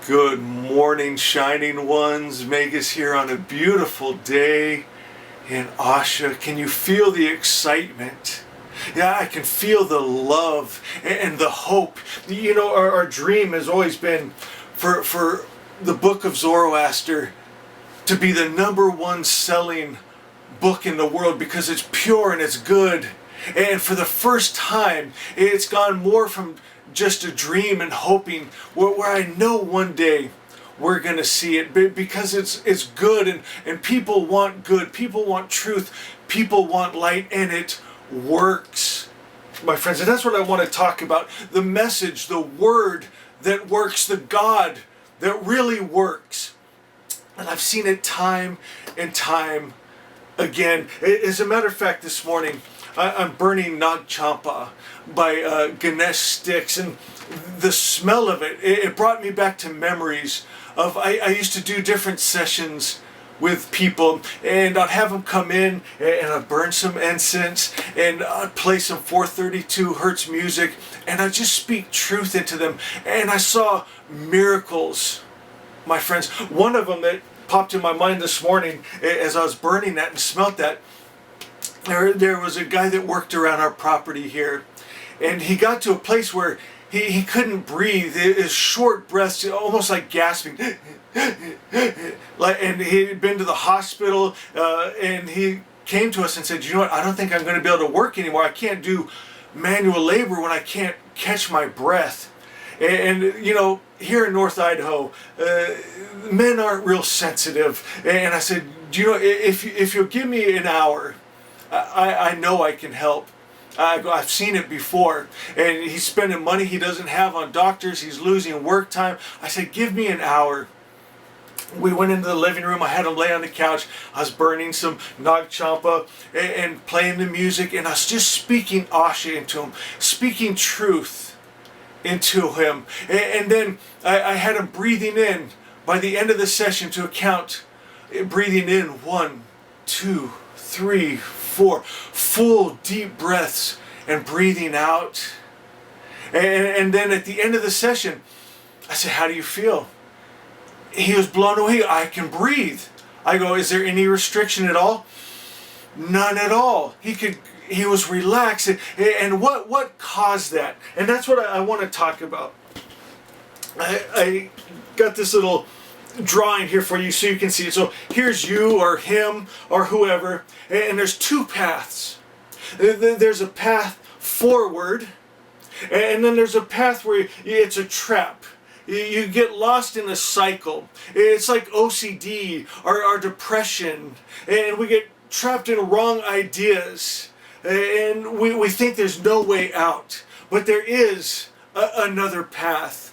Good morning, shining ones. Magus here on a beautiful day in Asha. Can you feel the excitement? Yeah, I can feel the love and the hope. You know, our dream has always been for the book of Zoroaster to be the #1 selling book in the world because it's pure and it's good. And for the first time, it's gone more from just a dream and hoping where I know one day we're going to see it because it's good and people want good, people want truth, people want light, and it works, my friends. And that's what I want to talk about. The message, the word that works, the God that really works. And I've seen it time and time again. As a matter of fact, this morning I'm burning Nag Champa by Ganesh sticks, and the smell of it brought me back to memories of I used to do different sessions with people, and I'd have them come in and I'd burn some incense and I'd play some 432 hertz music and I'd just speak truth into them, and I saw miracles, my friends. One of them that popped in my mind this morning as I was burning that and smelt that, there was a guy that worked around our property here, and he got to a place where he couldn't breathe. His short breaths, almost like gasping. And he had been to the hospital, and he came to us and said, "You know what, I don't think I'm going to be able to work anymore. I can't do manual labor when I can't catch my breath." And you know, here in North Idaho, men aren't real sensitive. And I said, "Do you know, if you'll give me an hour, I know I can help. I've seen it before." And he's spending money he doesn't have on doctors. He's losing work time. I said, "Give me an hour." We went into the living room. I had him lay on the couch. I was burning some Nag Champa and playing the music. And I was just speaking Asha into him, speaking truth into him. And then I had him breathing in by the end of the session to count, breathing in 1, 2, 3, 4 full deep breaths and breathing out. And then at the end of the session, I said, "How do you feel?" He was blown away. "I can breathe." I go, "Is there any restriction at all?" None at all. He was relaxed. And what caused that? And that's what I want to talk about. I got this little drawing here for you so you can see it. So here's you or him or whoever, and there's two paths. There's a path forward, and then there's a path where it's a trap. You get lost in a cycle. It's like OCD or depression, and we get trapped in wrong ideas, and we think there's no way out, but there is another path,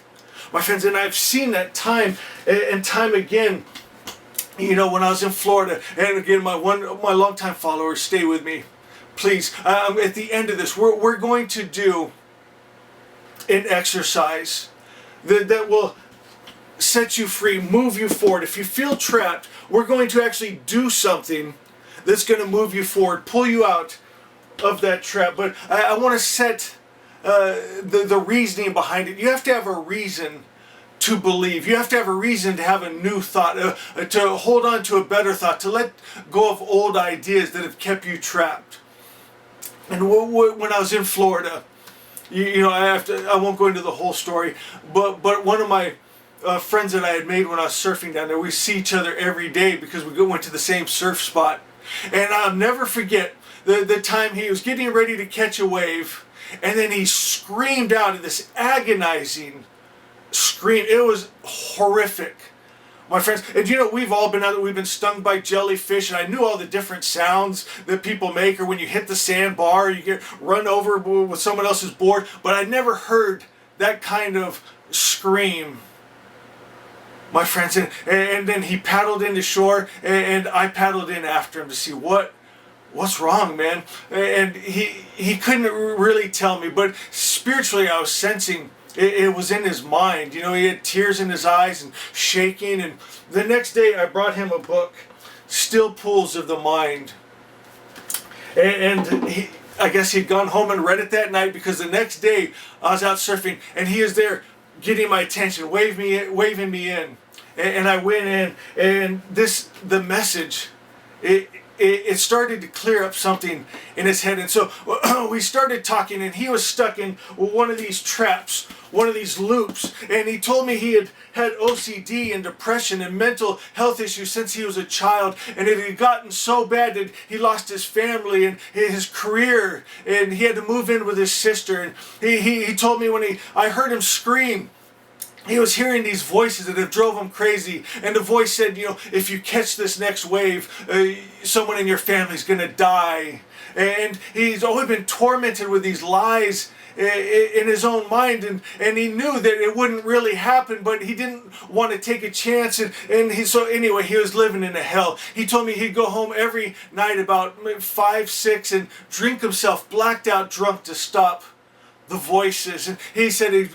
my friends. And I've seen that time and time again. You know, when I was in Florida, and again, my longtime followers, stay with me, please. At the end of this, we're going to do an exercise that will set you free, move you forward. If you feel trapped, we're going to actually do something that's going to move you forward, pull you out of that trap. But I want to set the reasoning behind it. You have to have a reason to believe. You have to have a reason to have a new thought, to hold on to a better thought, to let go of old ideas that have kept you trapped. And when I was in Florida, you know, I won't go into the whole story, but one of my friends that I had made when I was surfing down there, we see each other every day because we went to the same surf spot. And I'll never forget the time he was getting ready to catch a wave, and then he screamed out in this agonizing scream. It was horrific, my friends. And you know, we've all been out there, we've been stung by jellyfish, and I knew all the different sounds that people make, or when you hit the sandbar, you get run over with someone else's board, but I never heard that kind of scream, my friends. And then he paddled into shore, and I paddled in after him to see what's wrong, man. And he couldn't really tell me, but spiritually I was sensing it was in his mind. You know, he had tears in his eyes and shaking. And the next day I brought him a book, Still Pools of the Mind. And I guess he'd gone home and read it that night, because the next day I was out surfing and he is there getting my attention, waving me in. And I went in, and the message, it started to clear up something in his head. And so we started talking, and he was stuck in one of these traps, one of these loops. And he told me he had OCD and depression and mental health issues since he was a child. And it had gotten so bad that he lost his family and his career, and he had to move in with his sister. And he told me when I heard him scream, he was hearing these voices that have drove him crazy. And the voice said, if you catch this next wave, someone in your family's going to die. And he's always been tormented with these lies in his own mind. And he knew that it wouldn't really happen, but he didn't want to take a chance. So anyway, he was living in a hell. He told me he'd go home every night about 5, 6 and drink himself blacked out drunk to stop the voices. And he said he'd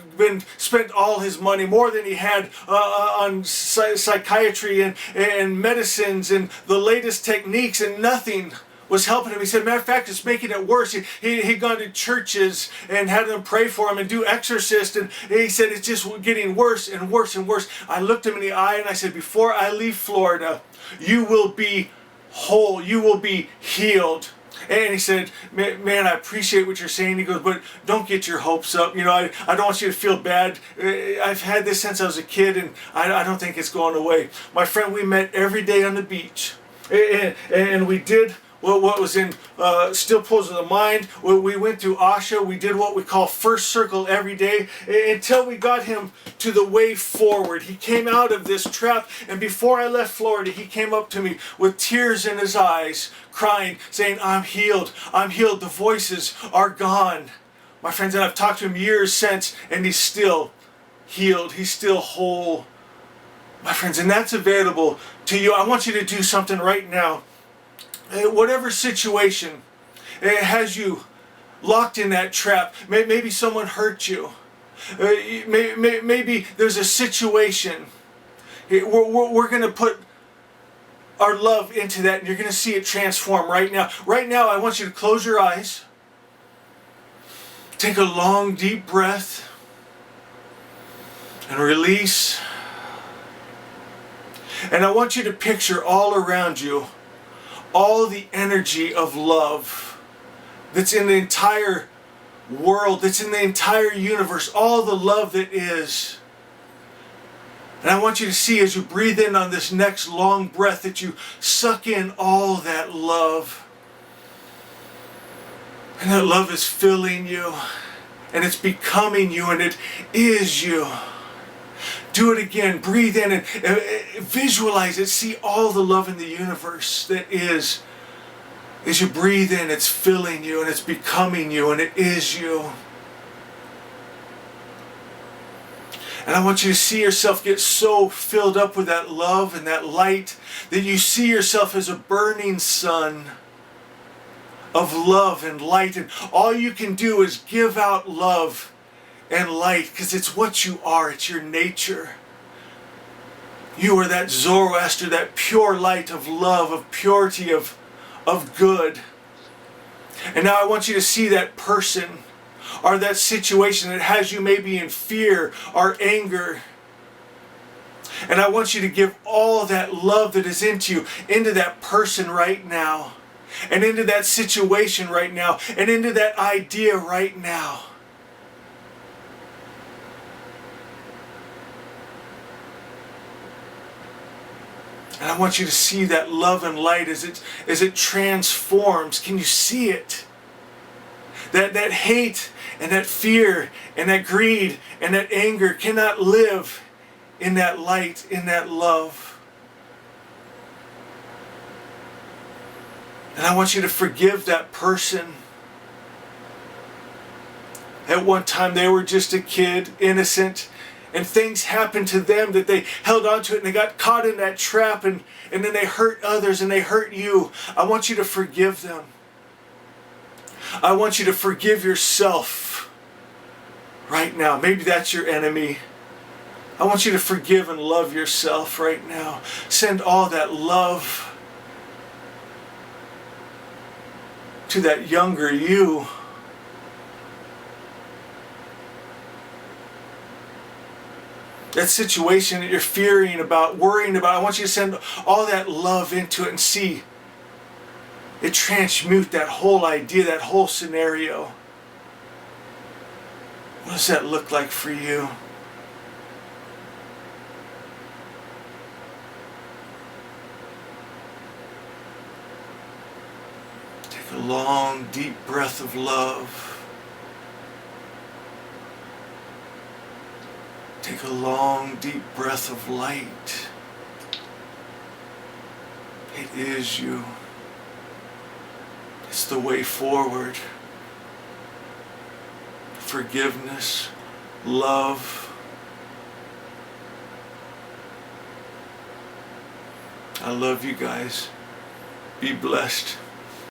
spent all his money, more than he had, on psychiatry and medicines and the latest techniques, and nothing was helping him. He said, matter of fact, it's making it worse. He'd gone to churches and had them pray for him and do exorcists, and he said it's just getting worse and worse and worse. I looked him in the eye and I said, before I leave Florida, you will be whole, you will be healed. And he said, man, I appreciate what you're saying. He goes, but don't get your hopes up. I don't want you to feel bad. I've had this since I was a kid, and I don't think it's going away. My friend, we met every day on the beach. And we did what was in Still Pulls of the Mind. We went through Asha. We did what we call first circle every day until we got him to the way forward. He came out of this trap, and before I left Florida, he came up to me with tears in his eyes, crying, saying, I'm healed. I'm healed. The voices are gone. My friends, and I've talked to him years since, and he's still healed. He's still whole. My friends, and that's available to you. I want you to do something right now. Whatever situation has you locked in that trap, maybe someone hurt you, maybe there's a situation, we're going to put our love into that, and you're going to see it transform right now. Right now, I want you to close your eyes, take a long deep breath, and release. And I want you to picture all around you all the energy of love that's in the entire world, that's in the entire universe, all the love that is. And I want you to see, as you breathe in on this next long breath, that you suck in all that love. And that love is filling you, and it's becoming you, and it is you. Do it again. Breathe in and visualize it. See all the love in the universe that is. As you breathe in, it's filling you and it's becoming you, and it is you. And I want you to see yourself get so filled up with that love and that light that you see yourself as a burning sun of love and light. And all you can do is give out love and light, because it's what you are. It's your nature. You are that Zoroaster, that pure light of love, of purity, of good. And now I want you to see that person or that situation that has you maybe in fear or anger. And I want you to give all that love that is into you into that person right now, and into that situation right now, and into that idea right now. And I want you to see that love and light as it transforms. Can you see it? That hate and that fear and that greed and that anger cannot live in that light, in that love. And I want you to forgive that person. At one time they were just a kid, innocent, and things happened to them that they held on to it, and they got caught in that trap, and then they hurt others and they hurt you. I want you to forgive them. I want you to forgive yourself right now. Maybe that's your enemy. I want you to forgive and love yourself right now. Send all that love to that younger you. that situation that you're fearing about, worrying about, I want you to send all that love into it and see it transmute that whole idea, that whole scenario. What does that look like for you? Take a long, deep breath of love. Take a long, deep breath of light. It is you. It's the way forward. Forgiveness, love. I love you guys. Be blessed.